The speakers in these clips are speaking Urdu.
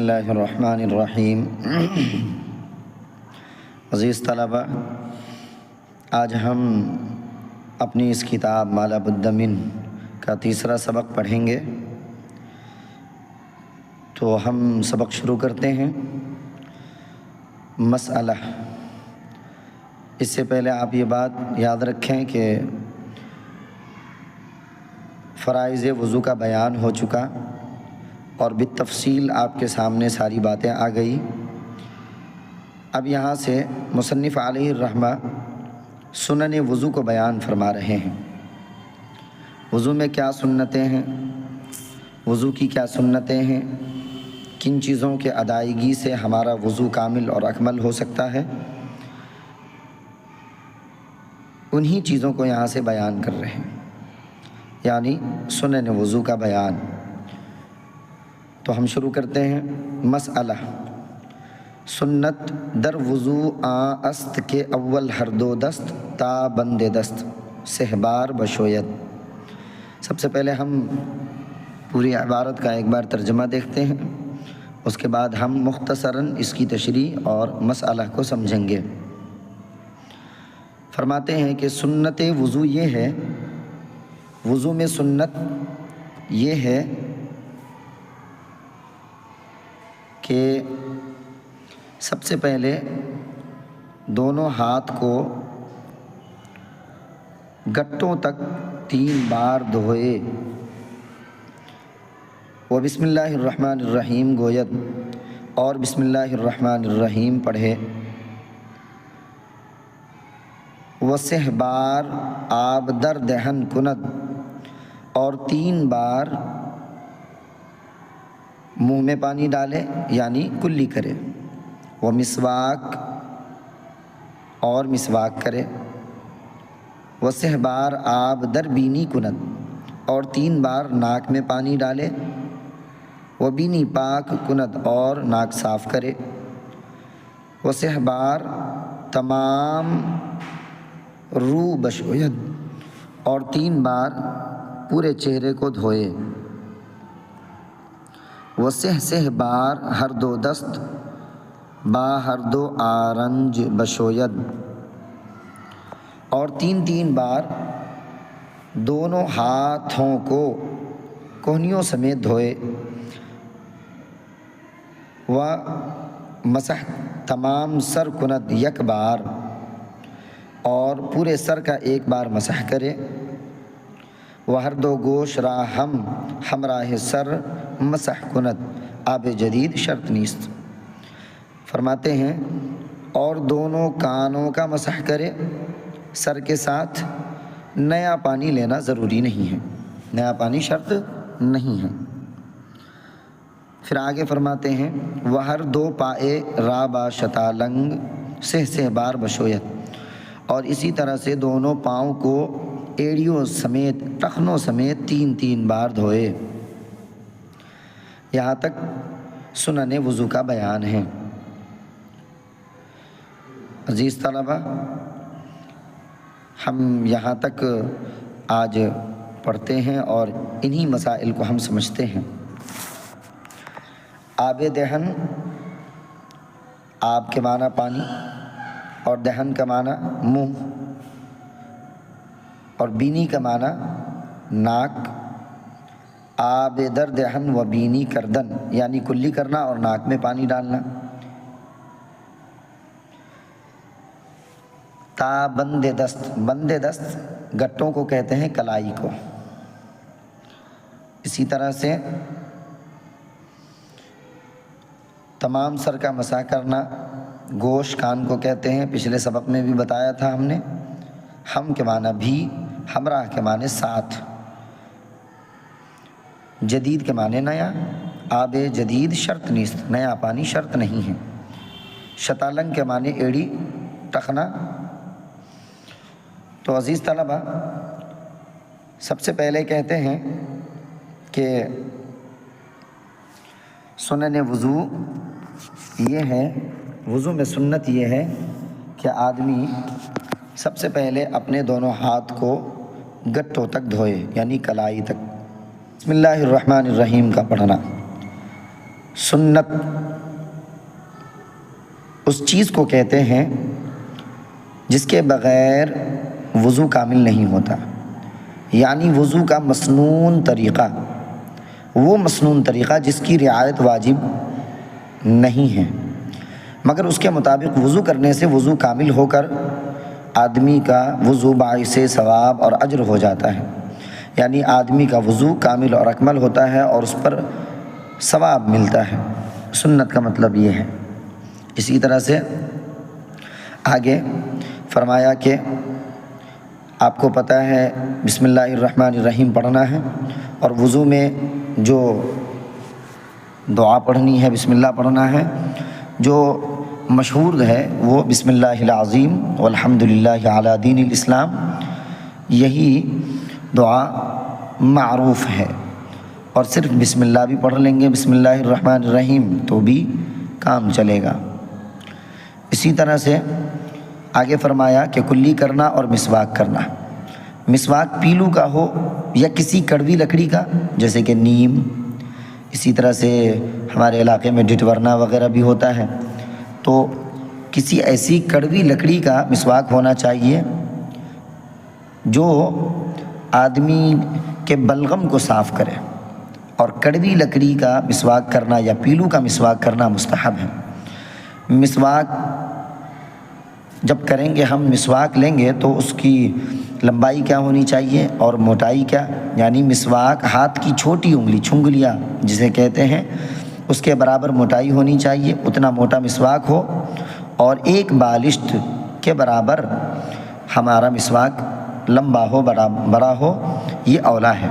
اللہ الرحمن الرحیم۔ عزیز طلبہ، آج ہم اپنی اس کتاب ما لا بد من کا تیسرا سبق پڑھیں گے۔ تو ہم سبق شروع کرتے ہیں۔ مسئلہ، اس سے پہلے آپ یہ بات یاد رکھیں کہ فرائض وضو کا بیان ہو چکا اور بالتفصیل آپ کے سامنے ساری باتیں آ گئی۔ اب یہاں سے مصنف علیہ الرحمہ سنن وضو کو بیان فرما رہے ہیں۔ وضو میں کیا سنتیں ہیں، وضو کی کیا سنتیں ہیں، کن چیزوں کے ادائیگی سے ہمارا وضو کامل اور اکمل ہو سکتا ہے، انہی چیزوں کو یہاں سے بیان کر رہے ہیں، یعنی سنن وضو کا بیان۔ تو ہم شروع کرتے ہیں۔ مسئلہ، سنت در وضو است کے اول ہر دو دست تا بند دست سہبار بشوید۔ سب سے پہلے ہم پوری عبارت کا ایک بار ترجمہ دیکھتے ہیں، اس کے بعد ہم مختصراً اس کی تشریح اور مسئلہ کو سمجھیں گے۔ فرماتے ہیں کہ سنت وضو یہ ہے، وضو میں سنت یہ ہے کہ سب سے پہلے دونوں ہاتھ کو گٹوں تک 3 بار دھوئے، وہ بسم اللہ الرحمن الرحیم گوید اور بسم اللہ الرحمن الرحیم پڑھے، وہ 6 بار آب در دہن کند اور 3 بار منہ میں پانی ڈالے یعنی کلی کرے، وہ مسواک اور مسواک کرے، وہ 6 بار آب در بینی کند اور 3 بار ناک میں پانی ڈالے، وہ بینی پاک کند اور ناک صاف کرے، وہ 6 بار تمام رو بشوید اور 3 بار پورے چہرے کو دھوئے، وہ 6 بار ہر دو دست با ہر دو آرنج بشوید اور 3 بار دونوں ہاتھوں کو کوہنیوں سمیت دھوئے، و مسح تمام سر کند یک بار اور پورے سر کا 1 بار مسح کرے، وہ ہر دو گوش را ہمراہ سر مسح کند آب جدید شرط نیست۔ فرماتے ہیں اور دونوں کانوں کا مسح کرے، سر کے ساتھ نیا پانی لینا ضروری نہیں ہے، نیا پانی شرط نہیں ہے۔ پھر آگے فرماتے ہیں وہ ہر 2 پائے رابا شتالنگ 6 بار بشویت، اور اسی طرح سے دونوں پاؤں کو ایڑیوں سمیت ٹخنوں سمیت 3 بار دھوئے۔ یہاں تک سنن وضو کا بیان ہے۔ عزیز طلبہ، ہم یہاں تک آج پڑھتے ہیں اور انہی مسائل کو ہم سمجھتے ہیں۔ آب دہن، آب کے معنی پانی اور دہن کا معنی منہ اور بینی کا معنی ناک۔ آب در دہن و بینی کردن یعنی کلی کرنا اور ناک میں پانی ڈالنا۔ تا بند دست، بند دست گٹوں کو کہتے ہیں، کلائی کو۔ اسی طرح سے تمام سر کا مسح کرنا، گوش کان کو کہتے ہیں، پچھلے سبق میں بھی بتایا تھا ہم نے۔ ہم کے معنی بھی، ہمراہ کے معنی ساتھ، جدید کے معنی نیا، آب جدید شرط نیست، نیا پانی شرط نہیں ہے۔ شتالنگ کے معنی ایڑی، ٹخنا۔ تو عزیز طلبہ، سب سے پہلے کہتے ہیں کہ سنن وضو یہ ہے، وضو میں سنت یہ ہے کہ آدمی سب سے پہلے اپنے دونوں ہاتھ کو گٹوں تک دھوئے یعنی کلائی تک۔ بسم اللہ الرحمن الرحیم کا پڑھنا، سنت اس چیز کو کہتے ہیں جس کے بغیر وضو کامل نہیں ہوتا، یعنی وضو کا مسنون طریقہ، وہ مسنون طریقہ جس کی رعایت واجب نہیں ہے، مگر اس کے مطابق وضو کرنے سے وضو کامل ہو کر آدمی کا وضو باعث ثواب اور اجر ہو جاتا ہے، یعنی آدمی کا وضو کامل اور اکمل ہوتا ہے اور اس پر ثواب ملتا ہے۔ سنت کا مطلب یہ ہے۔ اسی طرح سے آگے فرمایا کہ آپ کو پتہ ہے بسم اللہ الرحمن الرحیم پڑھنا ہے، اور وضو میں جو دعا پڑھنی ہے بسم اللہ پڑھنا ہے، جو مشہور ہے وہ بسم اللہ العظیم والحمد للہ علی دین الاسلام، یہی دعا معروف ہے، اور صرف بسم اللہ بھی پڑھ لیں گے بسم اللہ الرحمن الرحیم تو بھی کام چلے گا۔ اسی طرح سے آگے فرمایا کہ کلی کرنا اور مسواک کرنا، مسواک پیلو کا ہو یا کسی کڑوی لکڑی کا جیسے کہ نیم، اسی طرح سے ہمارے علاقے میں ڈٹورنا وغیرہ بھی ہوتا ہے، تو کسی ایسی کڑوی لکڑی کا مسواک ہونا چاہیے جو آدمی کے بلغم کو صاف کرے، اور کڑوی لکڑی کا مسواک کرنا یا پیلو کا مسواک کرنا مستحب ہے۔ مسواک جب کریں گے، ہم مسواک لیں گے تو اس کی لمبائی کیا ہونی چاہیے اور موٹائی کیا، یعنی مسواک ہاتھ کی چھوٹی انگلی چھنگلیاں جسے کہتے ہیں اس کے برابر موٹائی ہونی چاہیے، اتنا موٹا مسواک ہو، اور ایک بالشت کے برابر ہمارا مسواک لمبا ہو، بڑا ہو، یہ اولا ہے۔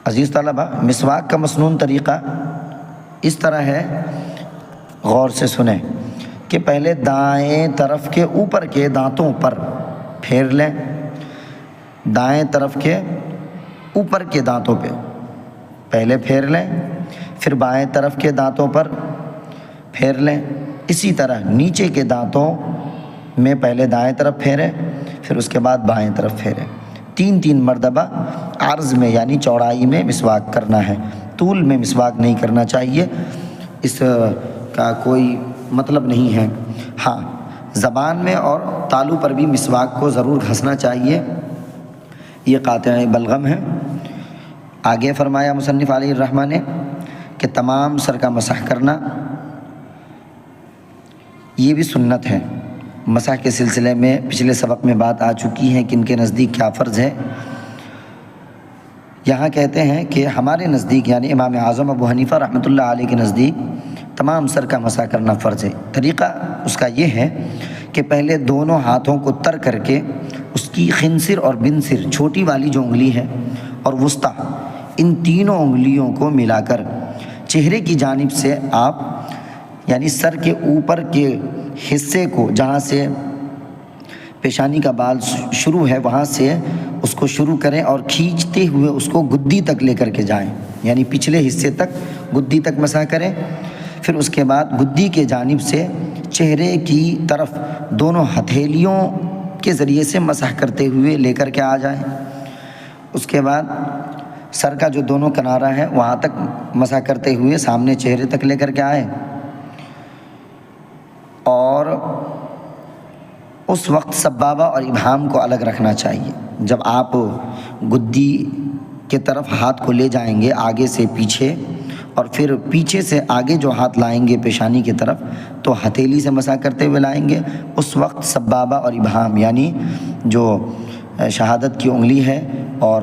عزیز طلبہ، مسواک کا مسنون طریقہ اس طرح ہے، غور سے سنیں کہ پہلے دائیں طرف کے اوپر کے دانتوں پر پھیر لیں، دائیں طرف کے اوپر کے دانتوں پہ پہلے پھیر لیں، پھر بائیں طرف کے دانتوں پر پھیر لیں، اسی طرح نیچے کے دانتوں میں پہلے دائیں طرف پھیریں، پھر اس کے بعد بائیں طرف پھیریں، 3 مرتبہ عرض میں یعنی چوڑائی میں مسواک کرنا ہے، طول میں مسواک نہیں کرنا چاہیے، اس کا کوئی مطلب نہیں ہے۔ ہاں، زبان میں اور تالو پر بھی مسواک کو ضرور گھسنا چاہیے، یہ قاطع بلغم ہے۔ آگے فرمایا مصنف علیہ الرحمہ نے کہ تمام سر کا مسح کرنا یہ بھی سنت ہے۔ مسح کے سلسلے میں پچھلے سبق میں بات آ چکی ہے کہ ان کے نزدیک کیا فرض ہے۔ یہاں کہتے ہیں کہ ہمارے نزدیک یعنی امام اعظم ابو حنیفہ رحمۃ اللہ علیہ کے نزدیک تمام سر کا مسح کرنا فرض ہے۔ طریقہ اس کا یہ ہے کہ پہلے دونوں ہاتھوں کو تر کر کے اس کی خنصر اور بنصر، چھوٹی والی جو انگلی ہے اور وسطیٰ، ان تینوں انگلیوں کو ملا کر چہرے کی جانب سے آپ یعنی سر کے اوپر کے حصے کو، جہاں سے پیشانی کا بال شروع ہے وہاں سے اس کو شروع کریں اور کھینچتے ہوئے اس کو گدی تک لے کر کے جائیں، یعنی پچھلے حصے تک گدی تک مسح کریں، پھر اس کے بعد گدی کے جانب سے چہرے کی طرف دونوں ہتھیلیوں کے ذریعے سے مسح کرتے ہوئے لے کر کے آ جائیں۔ اس کے بعد سر کا جو دونوں کنارہ ہے وہاں تک مسح کرتے ہوئے سامنے چہرے تک لے کر کے آئیں، اور اس وقت سبابہ اور ابہام کو الگ رکھنا چاہیے۔ جب آپ گدی کے طرف ہاتھ کو لے جائیں گے آگے سے پیچھے، اور پھر پیچھے سے آگے جو ہاتھ لائیں گے پیشانی کی طرف تو ہتھیلی سے مسح کرتے ہوئے لائیں گے، اس وقت سبابہ اور ابہام یعنی جو شہادت کی انگلی ہے اور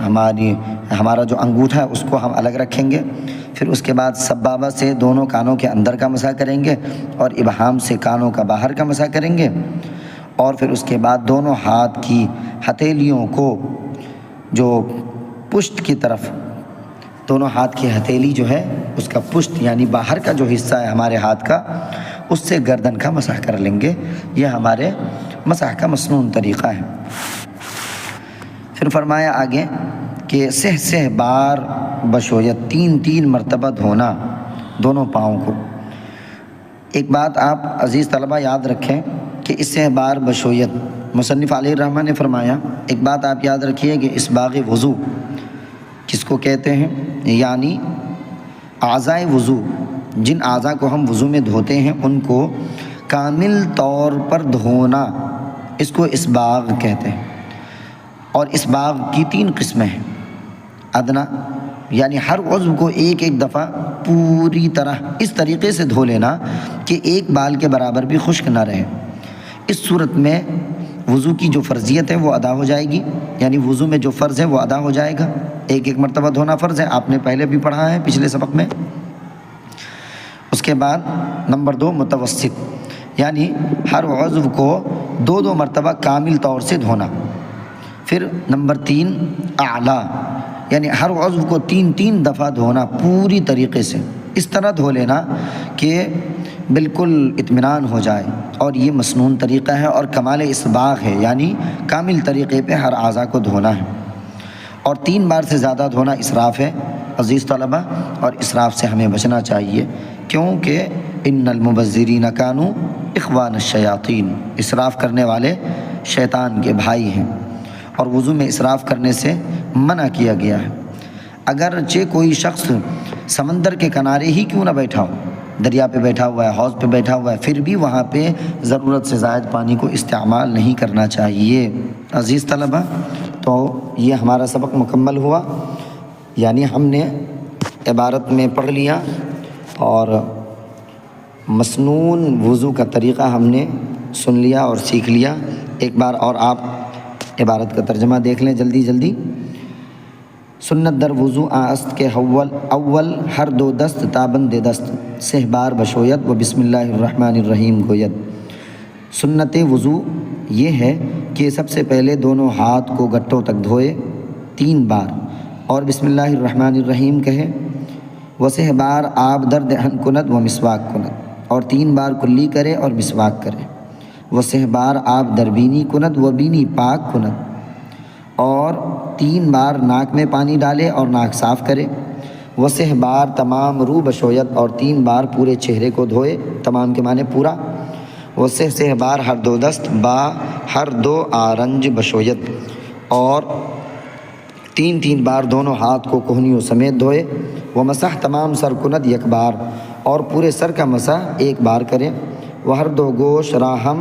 ہمارا جو انگوٹھا ہے اس کو ہم الگ رکھیں گے، پھر اس کے بعد سبابہ سے دونوں کانوں کے اندر کا مسح کریں گے اور ابہام سے کانوں کا باہر کا مسح کریں گے، اور پھر اس کے بعد دونوں ہاتھ کی ہتھیلیوں کو جو پشت کی طرف، دونوں ہاتھ کی ہتھیلی جو ہے اس کا پشت یعنی باہر کا جو حصہ ہے ہمارے ہاتھ کا، اس سے گردن کا مسح کر لیں گے۔ یہ ہمارے مسح کا مسنون طریقہ ہے۔ پھر فرمایا آگے کہ سہ بار بشویت، 3 مرتبہ دھونا دونوں پاؤں کو۔ ایک بات آپ عزیز طلبہ یاد رکھیں کہ اس سے بار بشویت مصنف علیہ الرحمہ نے فرمایا، ایک بات آپ یاد رکھیے کہ اسباغ وضو کس کو کہتے ہیں، یعنی اعضائے وضو، جن اعضاء کو ہم وضو میں دھوتے ہیں ان کو کامل طور پر دھونا، اس کو اسباغ کہتے ہیں۔ اور اسباغ کی 3 قسمیں ہیں۔ ادنا یعنی ہر عضو کو ایک ایک دفعہ پوری طرح اس طریقے سے دھو لینا کہ ایک بال کے برابر بھی خشک نہ رہے۔ اس صورت میں وضو کی جو فرضیت ہے وہ ادا ہو جائے گی، یعنی وضو میں جو فرض ہے وہ ادا ہو جائے گا۔ ایک ایک مرتبہ دھونا فرض ہے، آپ نے پہلے بھی پڑھا ہے پچھلے سبق میں۔ اس کے بعد نمبر 2 متوسط، یعنی ہر عضو کو 2 مرتبہ کامل طور سے دھونا۔ پھر نمبر 3 اعلیٰ، یعنی ہر عضو کو 3 دفعہ دھونا پوری طریقے سے، اس طرح دھو لینا کہ بالکل اطمینان ہو جائے۔ اور یہ مسنون طریقہ ہے اور کمال اسباغ ہے، یعنی کامل طریقے پہ ہر اعضاء کو دھونا ہے۔ اور 3 بار سے زیادہ دھونا اسراف ہے عزیز طلبہ، اور اسراف سے ہمیں بچنا چاہیے، کیونکہ ان المبذرین کانوا اخوان الشیاطین، اسراف کرنے والے شیطان کے بھائی ہیں، اور وضو میں اسراف کرنے سے منع کیا گیا ہے۔ اگرچہ کوئی شخص سمندر کے کنارے ہی کیوں نہ بیٹھا ہو، دریا پہ بیٹھا ہوا ہے، حوض پہ بیٹھا ہوا ہے، پھر بھی وہاں پہ ضرورت سے زائد پانی کو استعمال نہیں کرنا چاہیے۔ عزیز طلبہ، تو یہ ہمارا سبق مکمل ہوا، یعنی ہم نے عبارت میں پڑھ لیا اور مسنون وضو کا طریقہ ہم نے سن لیا اور سیکھ لیا۔ ایک بار اور آپ عبارت کا ترجمہ دیکھ لیں جلدی۔ سنت در وضو آست کے اول ہر 2 دست تابند دست سہ بار بشوید و بسم اللہ الرحمن الرحیم گوید۔ سنت وضو یہ ہے کہ سب سے پہلے دونوں ہاتھ کو گٹوں تک دھوئے 3 بار اور بسم اللہ الرحمن الرحیم کہے، و سہ بار آب در دہن کند و مسواک کند، اور 3 بار کلی کرے اور مسواک کرے، و سہ بار آب در بینی کند و بینی پاک کند، اور 3 بار ناک میں پانی ڈالے اور ناک صاف کرے، و سہ بار تمام رو بشویت، اور 3 بار پورے چہرے کو دھوئے، تمام کے معنی پورا، و سہ بار ہر 2 دست با ہر 2 آرنج بشویت، اور 3 بار دونوں ہاتھ کو کوہنیوں سمیت دھوئے، و مسح تمام سر کند یک بار، اور پورے سر کا مسح 1 بار کریں، و ہر 2 گوش راہم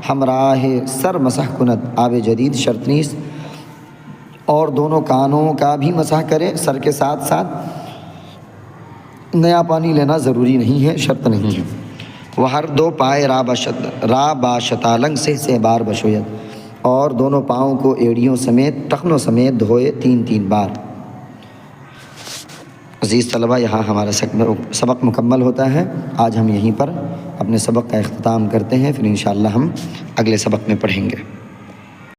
ہمراہ سر مسح کند آب جدید شرط نیست، اور دونوں کانوں کا بھی مسح کرے سر کے ساتھ ساتھ، نیا پانی لینا ضروری نہیں ہے، شرط نہیں ہے۔ وہ ہر 2 پائے را باشتالنگ سے بار بشویت، اور دونوں پاؤں کو ایڑیوں سمیت ٹخنوں سمیت دھوئے 3 بار۔ عزیز طلبہ، یہاں ہمارا سبق مکمل ہوتا ہے۔ آج ہم یہیں پر اپنے سبق کا اختتام کرتے ہیں، پھر انشاءاللہ ہم اگلے سبق میں پڑھیں گے۔